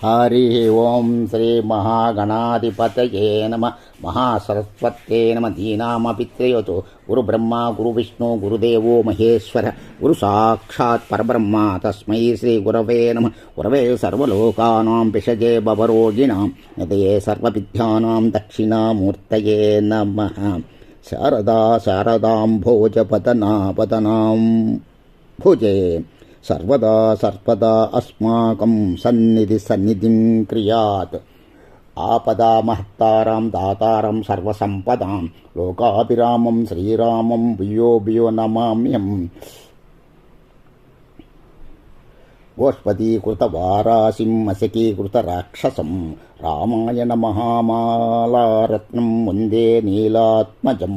హరి ఓం శ్రీ మహాగణాధిపతయే నమ మహాసరస్వత్యే నమ దీనామపిత్రయోతో గురు బ్రహ్మ గురు విష్ణు గురుదేవో మహేశ్వర గురు సాక్షాత్ పరబ్రహ్మ తస్మై శ్రీ గురవే నమ గురవే సర్వలోకానాం పిషజే భవరోగిణాం నిధయే సర్వవిద్యానాం దక్షిణామూర్తయే నమః. శారదా శారదాంభోజపతనాపతనాం భుజే సర్వదా సర్వదా అస్మాకం సన్నిధిం క్రియాత్. ఆపదామహత్తారం దాతారం సర్వసంపదాం లోకాభిరామం శ్రీరామం భూయో నమామ్యం. గోష్పదీకృతవారాసిం అశకీకృతరాక్షసం రామాయణ మహామాలారత్నం వందే నీలాత్మజం.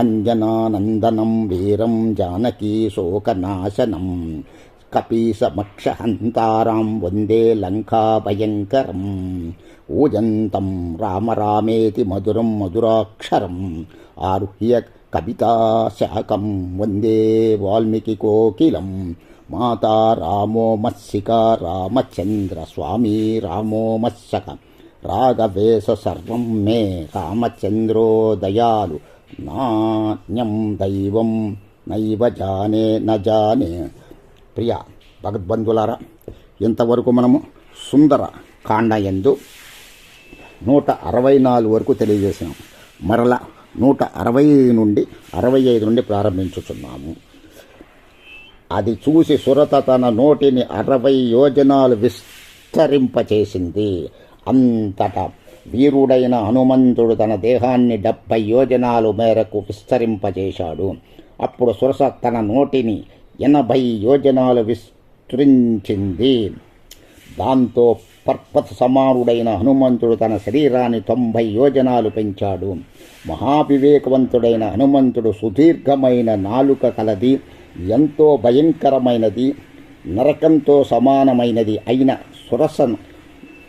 అంజనానందనం వీరం జానకీ శోకనాశనం కపీసమక్షహంతారాం వందే లంకాభయంకరం. ఊజంతం రామ రామేతి మధురం మధురాక్షరం ఆరుహ్య కవితాశాకం వందే వాల్మీకి కోకిలం. మాతా రామో మత్సికా రామచంద్ర స్వామి రామో మత్సక రాఘవేశ సర్వం మే రామచంద్రో దయాలు నాణ్యం దైవం నైవ జానే నజానే. ప్రియ భగద్బంధులారా, ఇంతవరకు మనము సుందర కాండ యందు 164 వరకు తెలియజేసాం. మరల 160 నుండి 65 నుండి ప్రారంభించుచున్నాము. అది చూసి సురత తన నోటిని 60 యోజనాలు విస్తరింపచేసింది. అంతటా వీరుడైన హనుమంతుడు తన దేహాన్ని 70 యోజనాలు మేరకు విస్తరింపజేశాడు. అప్పుడు సురస తన నోటిని 80 యోజనాలు విస్తరించింది. దాంతో పర్వత సమానుడైన హనుమంతుడు తన శరీరాన్ని 90 యోజనాలు పెంచాడు. మహావివేకవంతుడైన హనుమంతుడు సుదీర్ఘమైన నాలుక కలది, ఎంతో భయంకరమైనది, నరకంతో సమానమైనది అయిన సురసను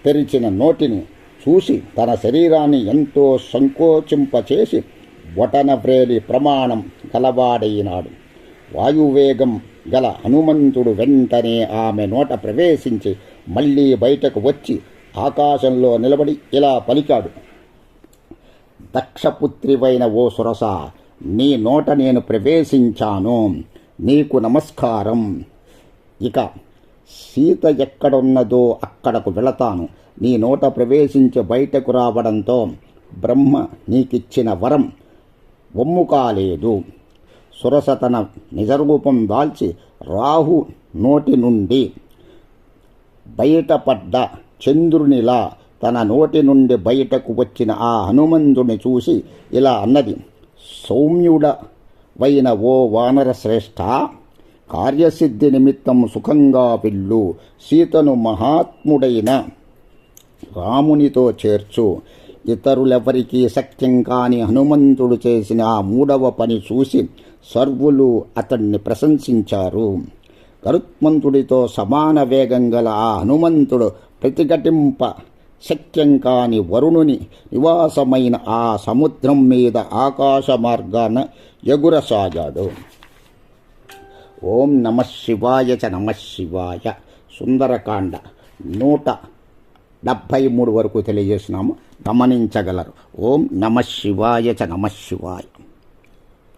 తెరిచిన నోటిని చూసి తన శరీరాన్ని ఎంతో సంకోచింపచేసి బొటన వ్రేలి ప్రమాణం గలవాడైనాడు. వాయువేగం గల హనుమంతుడు వెంటనే ఆమె నోట ప్రవేశించి మళ్ళీ బయటకు వచ్చి ఆకాశంలో నిలబడి ఇలా పలికాడు: దక్షపుత్రివైన ఓ సురస, నీ నోట నేను ప్రవేశించాను, నీకు నమస్కారం. ఇక సీత ఎక్కడున్నదో అక్కడకు వెళతాను. నీ నోట ప్రవేశించి బయటకు రావడంతో బ్రహ్మ నీకిచ్చిన వరం వమ్ము కాలేదు. సురస తన నిజరూపం దాల్చి రాహు నోటి నుండి బయటపడ్డ చంద్రునిలా తన నోటి నుండి బయటకు వచ్చిన ఆ హనుమంతుని చూసి ఇలా అన్నది: సౌమ్యుడవైన ఓ వానర శ్రేష్ఠ, కార్యసిద్ధి నిమిత్తం సుఖంగా వెళ్ళు. సీతను మహాత్ముడైన రామునితో చేర్చు. ఇతరులెవరికీ శక్యం కాని హనుమంతుడు చేసిన ఆ 3వ పని చూసి సర్వులు అతన్ని ప్రశంసించారు. గరుత్మంతుడితో సమాన వేగం గల ఆ హనుమంతుడు ప్రతిఘటింప శక్యం కాని వరుణుని నివాసమైన ఆ సముద్రం మీద ఆకాశ మార్గాన ఎగురసాగాడు. ఓం నమః శివాయ చ నమః శివాయ. సుందరకాండ 173 వరకు తెలియజేసినాము, గమనించగలరు. ఓం నమః శివాయ చ నమః శివాయ.